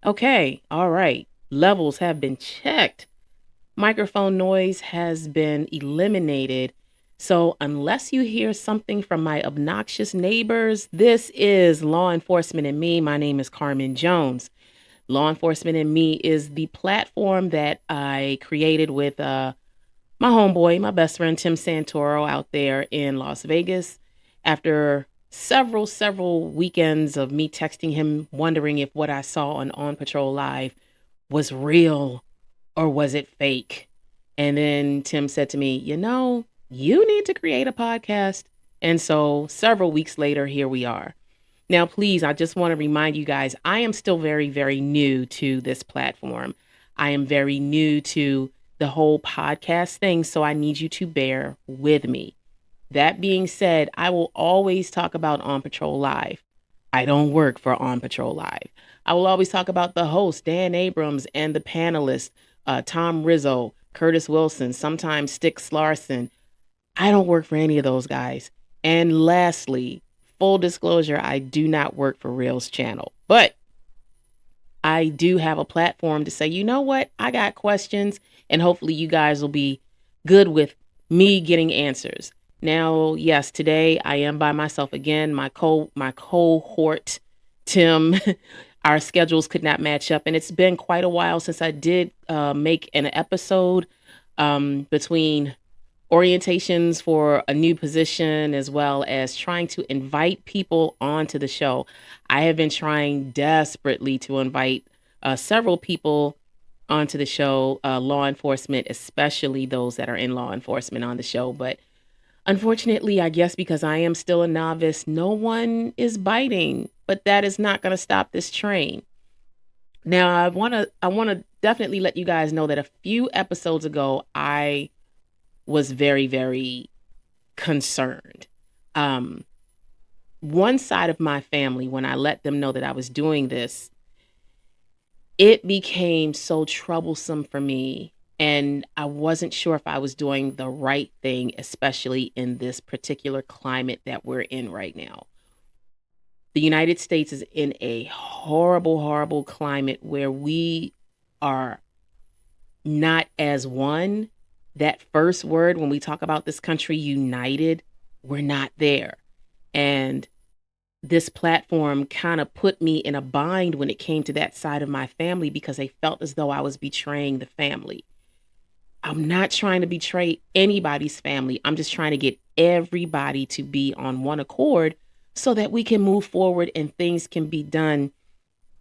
Okay, all right. Levels have been checked. Microphone noise has been eliminated. So, unless you hear something from my obnoxious neighbors, this is Law Enforcement and Me. My name is Carmen Jones. Law Enforcement and Me is the platform that I created with my homeboy, my best friend Tim Santoro out there in Las Vegas. After several weekends of me texting him, wondering if what I saw on Patrol Live was real or was it fake? And then Tim said to me, you need to create a podcast. And so several weeks later, here we are. Now, please, I just want to remind you guys, I am still very, very new to this platform. I am very new to the whole podcast thing, so I need you to bear with me. That being said, I will always talk about On Patrol Live. I don't work for On Patrol Live. I will always talk about the host, Dan Abrams, and the panelists, Tom Rizzo, Curtis Wilson, sometimes Styx Larson. I don't work for any of those guys. And lastly, full disclosure, I do not work for Rails Channel. But I do have a platform to say, you know what? I got questions, and hopefully you guys will be good with me getting answers. Now, yes, today I am by myself again. My cohort, Tim, our schedules could not match up, and it's been quite a while since I did make an episode between orientations for a new position as well as trying to invite people onto the show. I have been trying desperately to invite several people onto the show, law enforcement, especially those that are in law enforcement on the show. But unfortunately, I guess because I am still a novice, no one is biting. But that is not going to stop this train. Now, I want to definitely let you guys know that a few episodes ago, I was very, very concerned. Um, One side of my family, when I let them know that I was doing this, it became so troublesome for me. And I wasn't sure if I was doing the right thing, especially in this particular climate that we're in right now. The United States is in a horrible, horrible climate where we are not as one. That first word, when we talk about this country united, we're not there. And this platform kind of put me in a bind when it came to that side of my family because they felt as though I was betraying the family. I'm not trying to betray anybody's family. I'm just trying to get everybody to be on one accord so that we can move forward and things can be done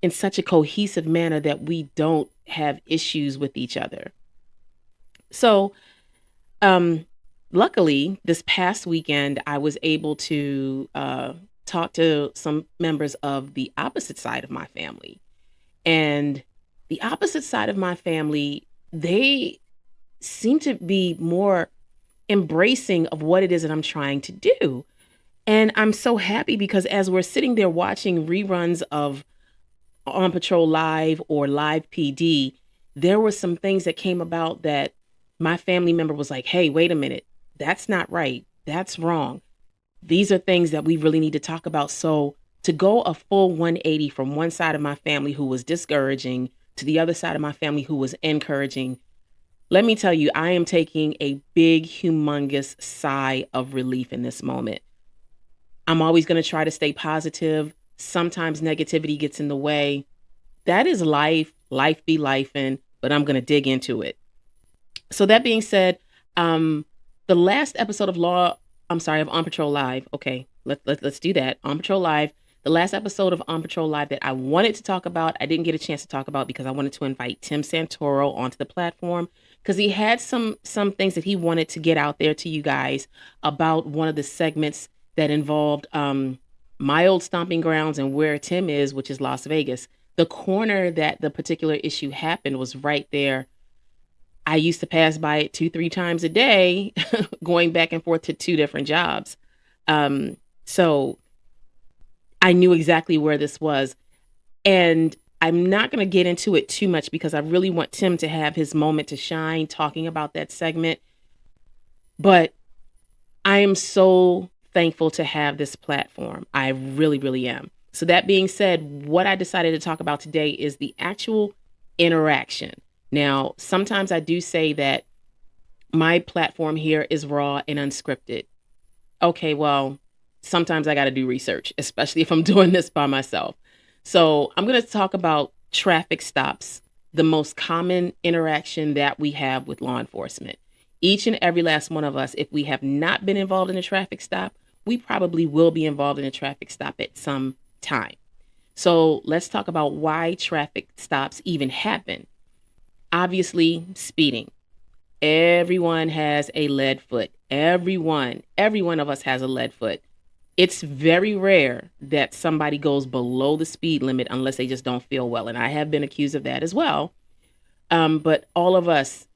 in such a cohesive manner that we don't have issues with each other. So, um, luckily, this past weekend, I was able to talk to some members of the opposite side of my family. And the opposite side of my family, they seem to be more embracing of what it is that I'm trying to do. And I'm so happy because as we're sitting there watching reruns of On Patrol Live or Live PD, there were some things that came about that my family member was like, hey, wait a minute. That's not right. That's wrong. These are things that we really need to talk about. So to go a full 180 from one side of my family who was discouraging to the other side of my family who was encouraging, let me tell you, I am taking a big, humongous sigh of relief in this moment. I'm always going to try to stay positive. Sometimes negativity gets in the way. That is life. Life be lifing, but I'm going to dig into it. So that being said, the last episode of of On Patrol Live. Okay, let's do that. On Patrol Live. The last episode of On Patrol Live that I wanted to talk about, I didn't get a chance to talk about because I wanted to invite Tim Santoro onto the platform because he had some things that he wanted to get out there to you guys about one of the segments that involved my old stomping grounds and where Tim is, which is Las Vegas. The corner that the particular issue happened was right there. I used to pass by it 2, 3 times a day, going back and forth to 2 different jobs. So I knew exactly where this was. And I'm not going to get into it too much because I really want Tim to have his moment to shine talking about that segment. But I am so thankful to have this platform. I really, really am. So that being said, what I decided to talk about today is the actual interaction. Now, sometimes I do say that my platform here is raw and unscripted. Okay, well, sometimes I got to do research, especially if I'm doing this by myself. So I'm going to talk about traffic stops, the most common interaction that we have with law enforcement. Each and every last one of us, if we have not been involved in a traffic stop, we probably will be involved in a traffic stop at some time. So let's talk about why traffic stops even happen. Obviously, speeding. Everyone has a lead foot. Every one of us has a lead foot. It's very rare that somebody goes below the speed limit unless they just don't feel well. And I have been accused of that as well. But all of us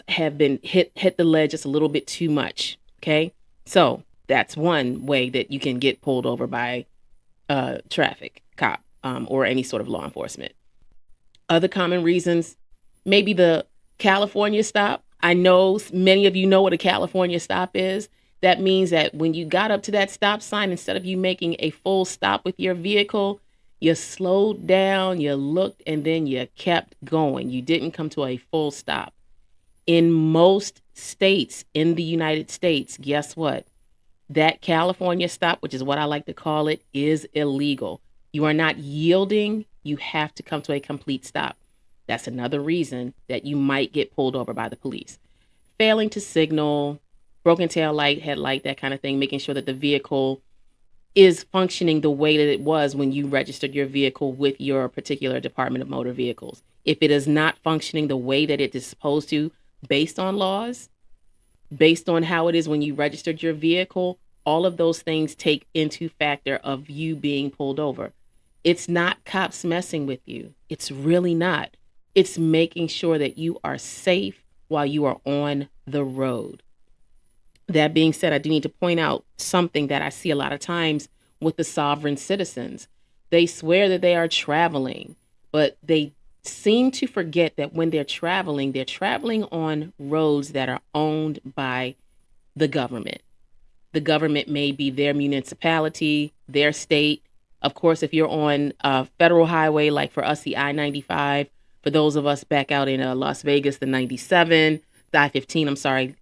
have been hit the lead just a little bit too much. Okay. So that's one way that you can get pulled over by a traffic cop or any sort of law enforcement. Other common reasons, maybe the California stop. I know many of you know what a California stop is. That means that when you got up to that stop sign, instead of you making a full stop with your vehicle, you slowed down, you looked, and then you kept going. You didn't come to a full stop. In most states in the United States, guess what? That California stop, which is what I like to call it, is illegal. You are not yielding. You have to come to a complete stop. That's another reason that you might get pulled over by the police. Failing to signal, broken tail light, headlight, that kind of thing, making sure that the vehicle is functioning the way that it was when you registered your vehicle with your particular Department of Motor Vehicles. If it is not functioning the way that it is supposed to, based on laws, based on how it is when you registered your vehicle, all of those things take into factor of you being pulled over. It's not cops messing with you. It's really not. It's making sure that you are safe while you are on the road. That being said, I do need to point out something that I see a lot of times with the sovereign citizens. They swear that they are traveling, but they seem to forget that when they're traveling on roads that are owned by the government. The government may be their municipality, their state. Of course, if you're on a federal highway, like for us, the I-95, for those of us back out in Las Vegas, the 97, the I-15, I'm sorry,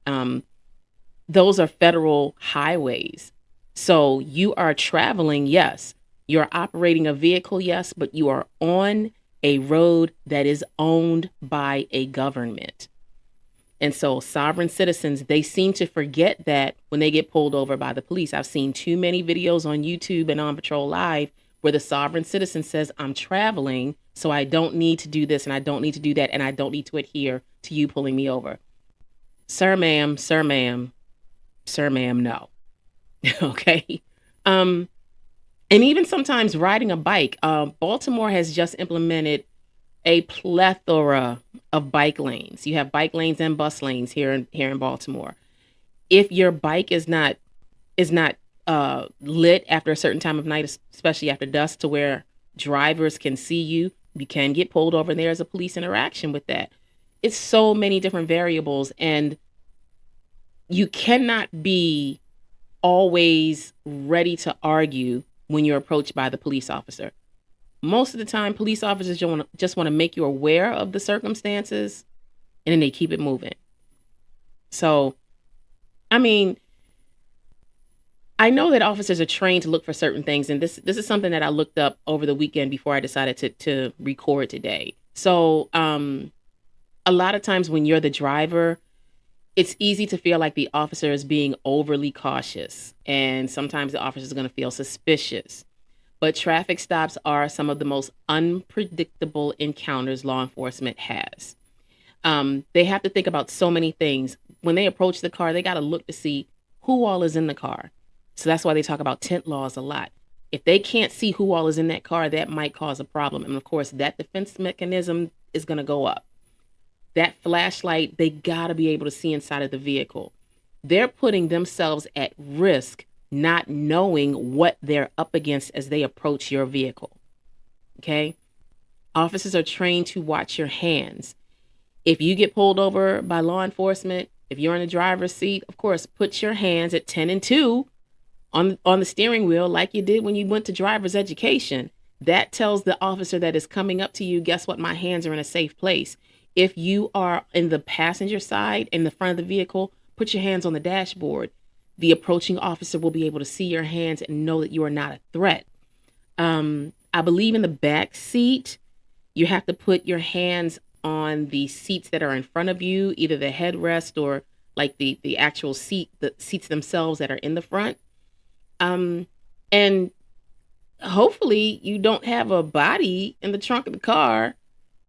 those are federal highways. So you are traveling, yes. You're operating a vehicle, yes, but you are on a road that is owned by a government. And so sovereign citizens, they seem to forget that when they get pulled over by the police. I've seen too many videos on YouTube and on Patrol Live where the sovereign citizen says, I'm traveling, so I don't need to do this and I don't need to do that and I don't need to adhere to you pulling me over. Sir, ma'am, no. Okay. And even sometimes riding a bike. Baltimore has just implemented a plethora of bike lanes. You have bike lanes and bus lanes here in Baltimore. If your bike is not lit after a certain time of night, especially after dusk, to where drivers can see you, you can get pulled over. And there's a police interaction with that. It's so many different variables, and you cannot be always ready to argue when you're approached by the police officer. Most of the time, police officers just want to make you aware of the circumstances, and then they keep it moving. So, I mean, I know that officers are trained to look for certain things, and this is something that I looked up over the weekend before I decided to record today. So, a lot of times when you're the driver, it's easy to feel like the officer is being overly cautious, and sometimes the officer is going to feel suspicious. But traffic stops are some of the most unpredictable encounters law enforcement has. They have to think about so many things. When they approach the car, they got to look to see who all is in the car. So that's why they talk about tent laws a lot. If they can't see who all is in that car, that might cause a problem. And of course, that defense mechanism is going to go up. That flashlight, they got to be able to see inside of the vehicle. They're putting themselves at risk, not knowing what they're up against as they approach your vehicle. Okay? Officers are trained to watch your hands. If you get pulled over by law enforcement, if you're in the driver's seat, of course, put your hands at 10 and 2 on the steering wheel like you did when you went to driver's education. That tells the officer that is coming up to you, guess what? My hands are in a safe place. If you are in the passenger side in the front of the vehicle, put your hands on the dashboard. The approaching officer will be able to see your hands and know that you are not a threat. I believe in the back seat, you have to put your hands on the seats that are in front of you, either the headrest or like the actual seat, the seats themselves that are in the front. Um, and hopefully you don't have a body in the trunk of the car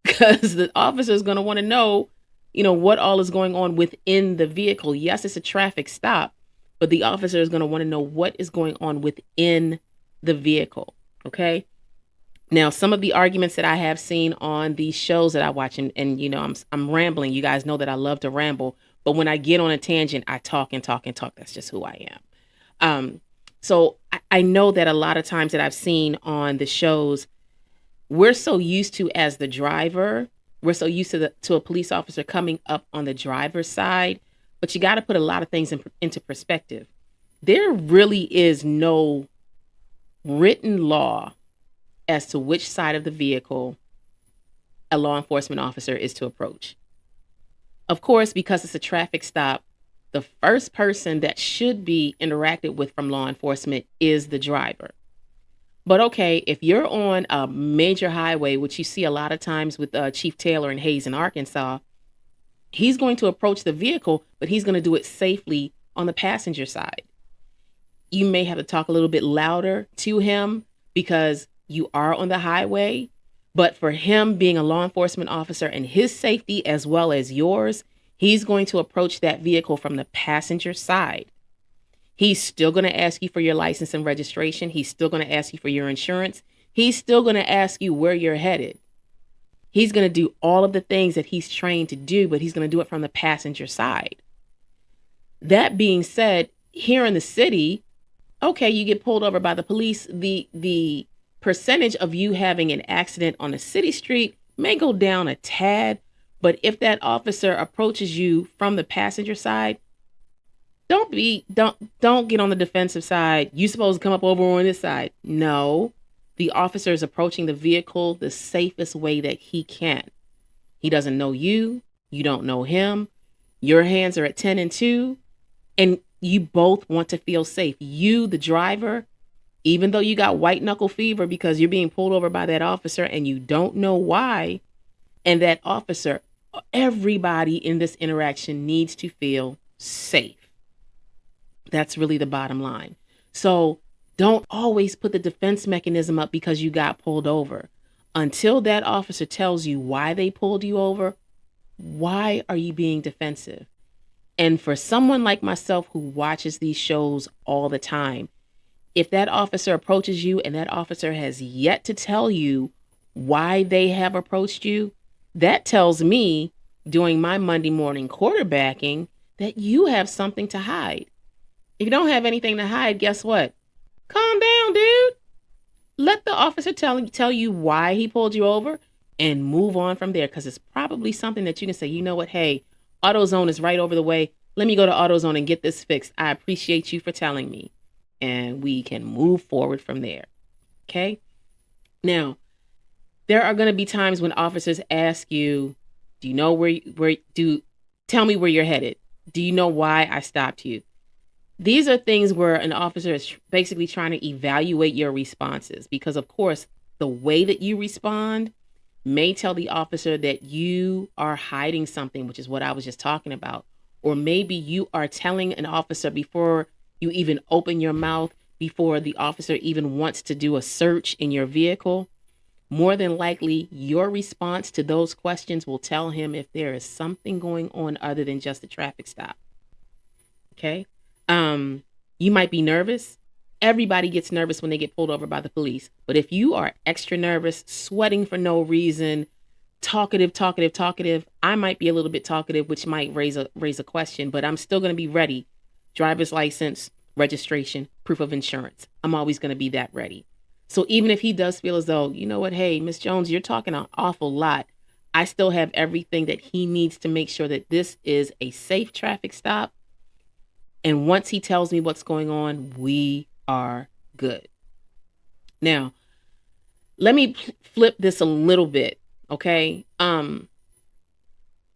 because the officer is going to want to know, what all is going on within the vehicle. Yes, it's a traffic stop, but the officer is going to want to know what is going on within the vehicle. Okay. Now, some of the arguments that I have seen on these shows that I watch, and I'm rambling. You guys know that I love to ramble, but when I get on a tangent, I talk and talk and talk. That's just who I am. So I know that a lot of times that I've seen on the shows, we're so used to, as the driver, we're so used to a police officer coming up on the driver's side, but you got to put a lot of things into perspective. There really is no written law as to which side of the vehicle a law enforcement officer is to approach. Of course, because it's a traffic stop, the first person that should be interacted with from law enforcement is the driver. But okay, if you're on a major highway, which you see a lot of times with Chief Taylor in Hazen, Arkansas, he's going to approach the vehicle, but he's going to do it safely on the passenger side. You may have to talk a little bit louder to him because you are on the highway. But for him being a law enforcement officer and his safety as well as yours, he's going to approach that vehicle from the passenger side. He's still going to ask you for your license and registration. He's still going to ask you for your insurance. He's still going to ask you where you're headed. He's going to do all of the things that he's trained to do, but he's going to do it from the passenger side. That being said, here in the city, okay, you get pulled over by the police. The percentage of you having an accident on a city street may go down a tad, but if that officer approaches you from the passenger side, don't get on the defensive side. You supposed to come up over on this side. No, the officer is approaching the vehicle the safest way that he can. He doesn't know you. You don't know him. Your hands are at 10 and 2, and you both want to feel safe. You, the driver, even though you got white knuckle fever because you're being pulled over by that officer and you don't know why, and that officer, everybody in this interaction needs to feel safe. That's really the bottom line. So don't always put the defense mechanism up because you got pulled over. Until that officer tells you why they pulled you over, why are you being defensive? And for someone like myself who watches these shows all the time, if that officer approaches you and that officer has yet to tell you why they have approached you, that tells me doing my Monday morning quarterbacking that you have something to hide. If you don't have anything to hide, guess what? Calm down, dude. Let the officer tell you why he pulled you over and move on from there, because it's probably something that you can say, you know what, hey, AutoZone is right over the way. Let me go to AutoZone and get this fixed. I appreciate you for telling me. And we can move forward from there. Okay? Now, there are going to be times when officers ask you, do you know tell me where you're headed? Do you know why I stopped you? These are things where an officer is basically trying to evaluate your responses, because of course, the way that you respond may tell the officer that you are hiding something, which is what I was just talking about. Or maybe you are telling an officer before you even open your mouth, before the officer even wants to do a search in your vehicle. More than likely, your response to those questions will tell him if there is something going on other than just a traffic stop. Okay? You might be nervous. Everybody gets nervous when they get pulled over by the police. But if you are extra nervous, sweating for no reason, talkative, I might be a little bit talkative, which might raise a question, but I'm still going to be ready. Driver's license, registration, proof of insurance. I'm always going to be that ready. So even if he does feel as though, you know what, hey, Miss Jones, you're talking an awful lot, I still have everything that he needs to make sure that this is a safe traffic stop. And once he tells me what's going on, we are good. Now, let me flip this a little bit, okay?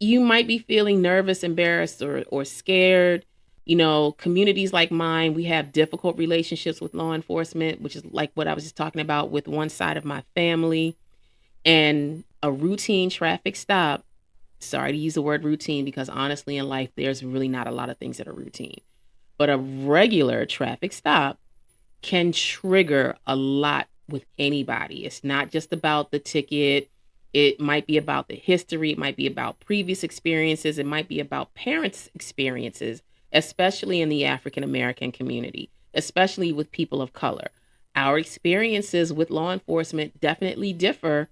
You might be feeling nervous, embarrassed, or scared. Communities like mine, we have difficult relationships with law enforcement, which is like what I was just talking about with one side of my family. And a routine traffic stop, sorry to use the word routine because honestly in life, there's really not a lot of things that are routine. But a regular traffic stop can trigger a lot with anybody. It's not just about the ticket. It might be about the history. It might be about previous experiences. It might be about parents' experiences, especially in the African American community, especially with people of color. Our experiences with law enforcement definitely differ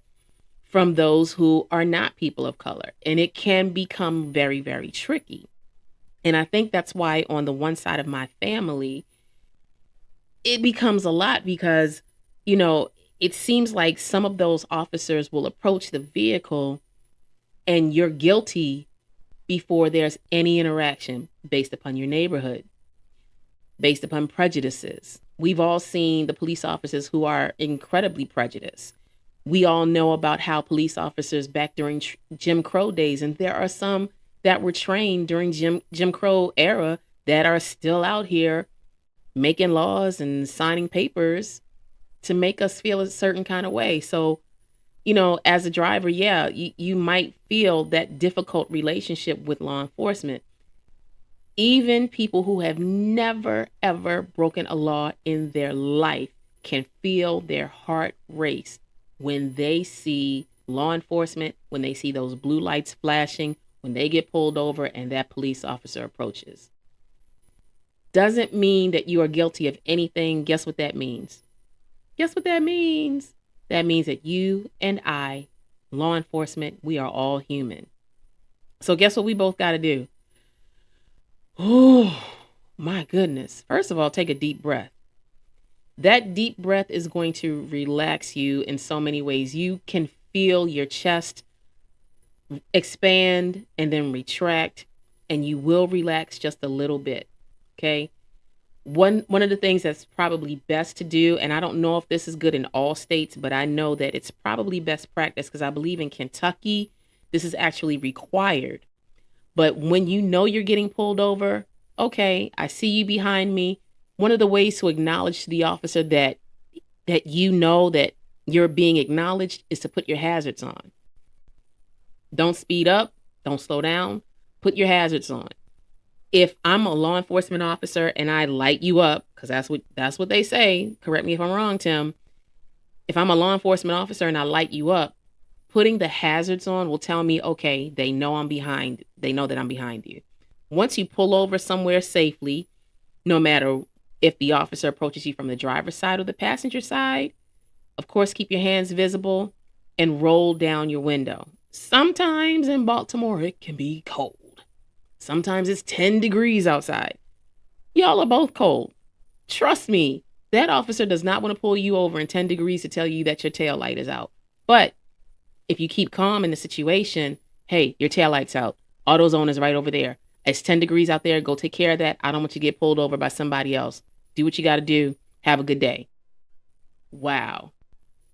from those who are not people of color, and it can become very, very tricky. And I think that's why on the one side of my family, it becomes a lot because, you know, it seems like some of those officers will approach the vehicle and you're guilty before there's any interaction based upon your neighborhood, based upon prejudices. We've all seen the police officers who are incredibly prejudiced. We all know about how police officers back during Jim Crow days, and there are some that were trained during Jim Crow era that are still out here making laws and signing papers to make us feel a certain kind of way. So, as a driver, yeah, you might feel that difficult relationship with law enforcement. Even people who have never, ever broken a law in their life can feel their heart race when they see law enforcement, when they see those blue lights flashing, when they get pulled over and that police officer approaches. Doesn't mean that you are guilty of anything. Guess what that means? Guess what that means? That means that you and I, law enforcement, we are all human. So guess what we both got to do? Oh, my goodness. First of all, take a deep breath. That deep breath is going to relax you in so many ways. You can feel your chest expand and then retract, and you will relax just a little bit. Okay. One of the things that's probably best to do, and I don't know if this is good in all states, but I know that it's probably best practice because I believe in Kentucky, this is actually required. But when you know you're getting pulled over, okay, I see you behind me. One of the ways to acknowledge to the officer that you know that you're being acknowledged is to put your hazards on. Don't speed up, don't slow down, put your hazards on. If I'm a law enforcement officer and I light you up, because that's what they say, correct me if I'm wrong, Tim. If I'm a law enforcement officer and I light you up, putting the hazards on will tell me, okay, they know I'm behind. They know that I'm behind you. Once you pull over somewhere safely, no matter if the officer approaches you from the driver's side or the passenger side, of course, keep your hands visible and roll down your window. Sometimes in Baltimore, it can be cold. Sometimes it's 10 degrees outside. Y'all are both cold. Trust me, that officer does not want to pull you over in 10 degrees to tell you that your tail light is out. But if you keep calm in the situation, hey, your tail light's out. AutoZone is right over there. It's 10 degrees out there. Go take care of that. I don't want you to get pulled over by somebody else. Do what you got to do. Have a good day. Wow.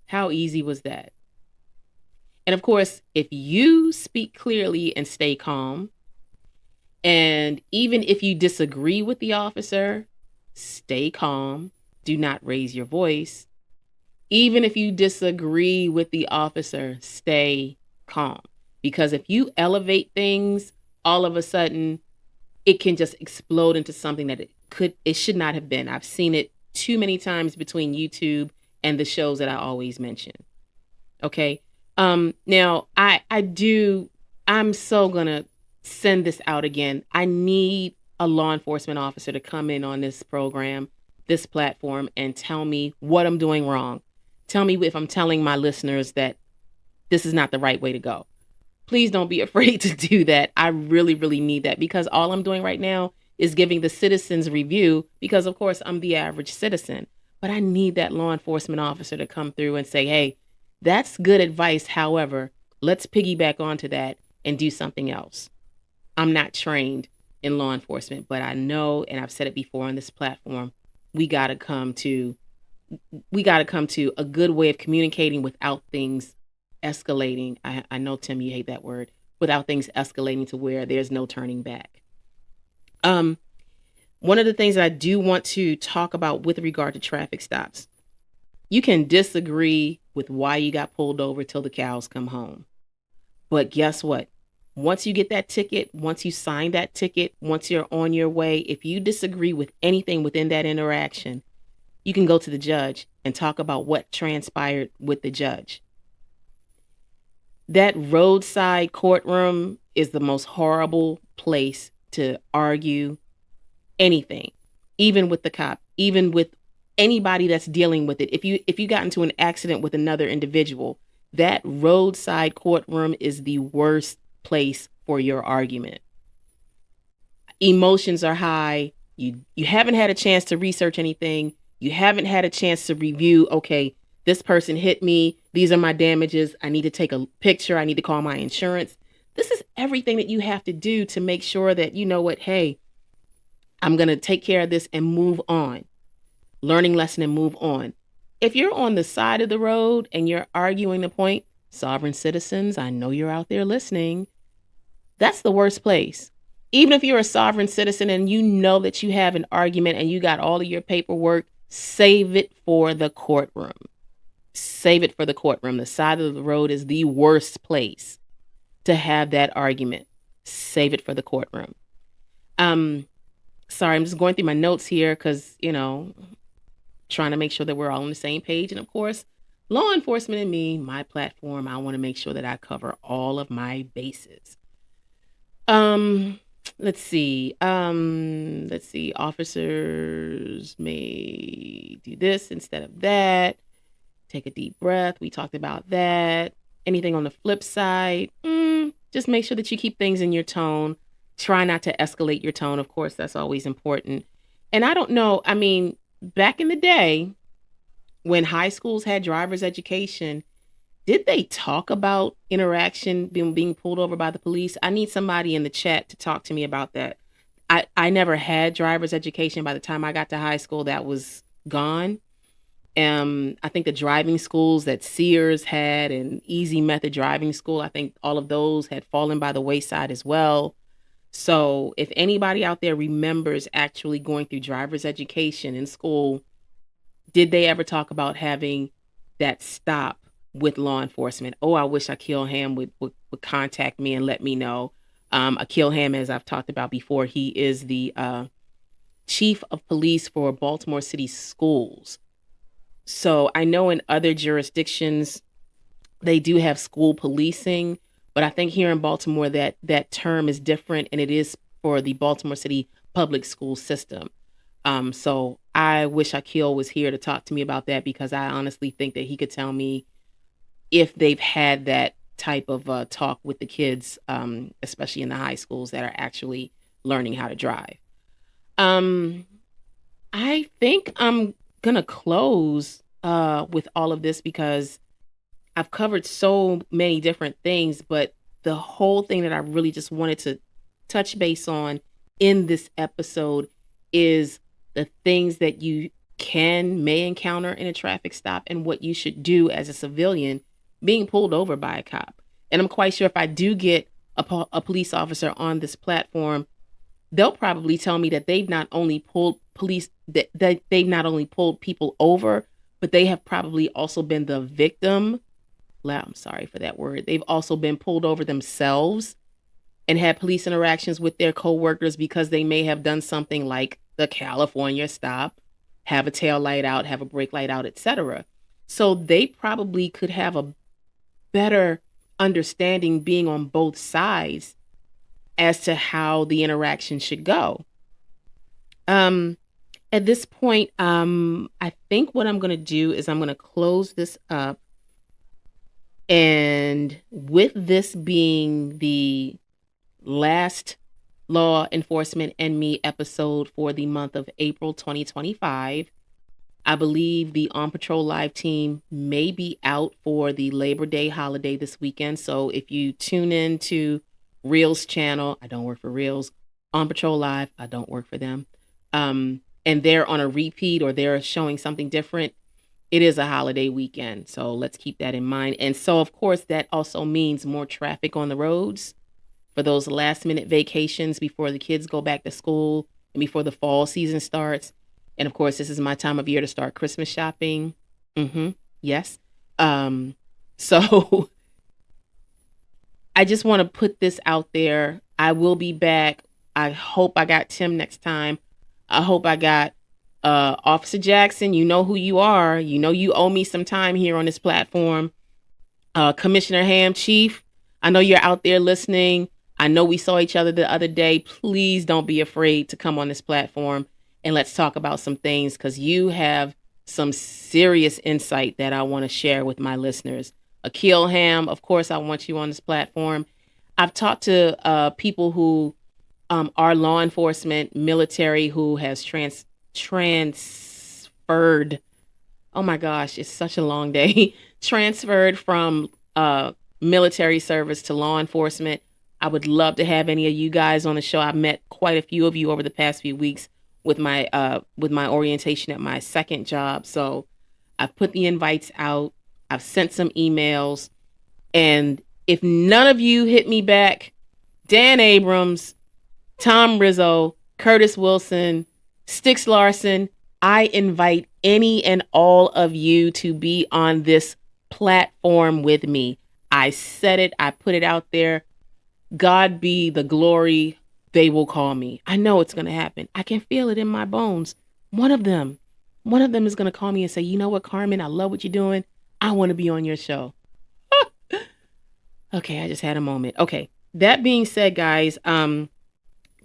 How easy was that? And of course, if you speak clearly and stay calm, and even if you disagree with the officer, stay calm. Do not raise your voice. Even if you disagree with the officer, stay calm. Because if you elevate things, all of a sudden, it can just explode into something that it should not have been. I've seen it too many times between YouTube and the shows that I always mention. Okay. Now I'm so gonna send this out again. I need a law enforcement officer to come in on this program, this platform, and tell me what I'm doing wrong. Tell me if I'm telling my listeners that this is not the right way to go. Please don't be afraid to do that. I really, really need that because all I'm doing right now is giving the citizens review because, of course, I'm the average citizen. But I need that law enforcement officer to come through and say, hey, that's good advice. However, let's piggyback onto that and do something else. I'm not trained in law enforcement, but I know, and I've said it before on this platform, we got to come to we got to come to a good way of communicating without things escalating. I know, Tim, you hate that word. Without things escalating to where there's no turning back. Um, One of the things that I do want to talk about with regard to traffic stops, you can disagree with why you got pulled over till the cows come home. But guess what? Once you get that ticket, once you sign that ticket, once you're on your way, if you disagree with anything within that interaction, you can go to the judge and talk about what transpired with the judge. That roadside courtroom is the most horrible place to argue anything, even with the cop, even with anybody that's dealing with it. If you got into an accident with another individual, that roadside courtroom is the worst place for your argument. Emotions are high. You haven't had a chance to research anything. You haven't had a chance to review, okay, this person hit me. These are my damages. I need to take a picture. I need to call my insurance. This is everything that you have to do to make sure that you know what, hey, I'm going to take care of this and move on. Learning lesson and move on. If you're on the side of the road and you're arguing the point, sovereign citizens, I know you're out there listening. That's the worst place. Even if you're a sovereign citizen and you know that you have an argument and you got all of your paperwork, save it for the courtroom. Save it for the courtroom. The side of the road is the worst place to have that argument. Save it for the courtroom. Sorry, I'm just going through my notes here because, trying to make sure that we're all on the same page. And of course, law enforcement and me, my platform, I want to make sure that I cover all of my bases. Let's see. Officers may do this instead of that. Take a deep breath. We talked about that. Anything on the flip side? Just make sure that you keep things in your tone. Try not to escalate your tone. Of course, that's always important. And I don't know. I mean, back in the day when high schools had driver's education, did they talk about interaction being pulled over by the police? I need somebody in the chat to talk to me about that. I never had driver's education. By the time I got to high school, that was gone. I think the driving schools that Sears had and Easy Method Driving School, I think all of those had fallen by the wayside as well. So if anybody out there remembers actually going through driver's education in school, did they ever talk about having that stop with law enforcement? Oh, I wish Akil Ham would contact me and let me know. Akil Ham, as I've talked about before, he is the chief of police for Baltimore City schools. So I know in other jurisdictions, they do have school policing, but I think here in Baltimore that term is different, and it is for the Baltimore City public school system. So I wish Akil was here to talk to me about that because I honestly think that he could tell me if they've had that type of talk with the kids, especially in the high schools that are actually learning how to drive. Um, I think I'm gonna close with all of this because I've covered so many different things, but the whole thing that I really just wanted to touch base on in this episode is the things that you may encounter in a traffic stop and what you should do as a civilian being pulled over by a cop. And I'm quite sure if I do get a police officer on this platform, they'll probably tell me that they've not only pulled that they've not only pulled people over, but they have probably also been the victim. I'm sorry for that word. They've also been pulled over themselves and had police interactions with their coworkers because they may have done something like the California stop, have a tail light out, have a brake light out, etc. So they probably could have a better understanding being on both sides as to how the interaction should go. At this point, I think what I'm going to do is I'm going to close this up. And with this being the last Law Enforcement and Me episode for the month of April 2025, I believe the On Patrol Live team may be out for the Labor Day holiday this weekend. So if you tune in to Reels channel, I don't work for Reels. On Patrol Live, I don't work for them. and they're on a repeat or they're showing something different, it is a holiday weekend. So let's keep that in mind. And so, of course, that also means more traffic on the roads for those last minute vacations before the kids go back to school and before the fall season starts. And of course, this is my time of year to start Christmas shopping. Yes. Um, so I just want to put this out there. I will be back. I hope I got Tim next time. I hope I got Officer Jackson. You know who you are. You know you owe me some time here on this platform. Commissioner Ham, Chief, I know you're out there listening. I know we saw each other the other day. Please don't be afraid to come on this platform and let's talk about some things because you have some serious insight that I want to share with my listeners. Akil Ham, of course, I want you on this platform. I've talked to people who are law enforcement, military, who has transferred. Oh my gosh, it's such a long day. Transferred from military service to law enforcement. I would love to have any of you guys on the show. I've met quite a few of you over the past few weeks with my orientation at my second job. So I've put the invites out. I've sent some emails. And if none of you hit me back, Dan Abrams, Tom Rizzo, Curtis Wilson, Stix Larson, I invite any and all of you to be on this platform with me. I said it, I put it out there. God be the glory, they will call me. I know it's going to happen. I can feel it in my bones. One of them is going to call me and say, you know what, Carmen, I love what you're doing. I want to be on your show. Okay, I just had a moment. Okay, that being said, guys,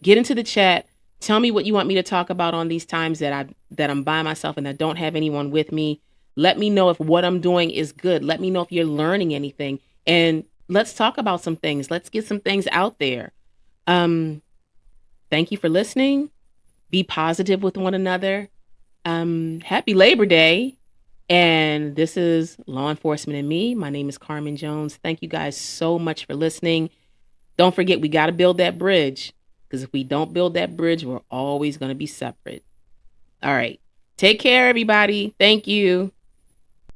get into the chat. Tell me what you want me to talk about on these times that I'm by myself and I don't have anyone with me. Let me know if what I'm doing is good. Let me know if you're learning anything. And let's talk about some things. Let's get some things out there. Thank you for listening. Be positive with one another. Happy Labor Day. And this is Law Enforcement and Me. My name is Carmen Jones. Thank you guys so much for listening. Don't forget, we got to build that bridge. Because if we don't build that bridge, we're always going to be separate. All right. Take care, everybody. Thank you.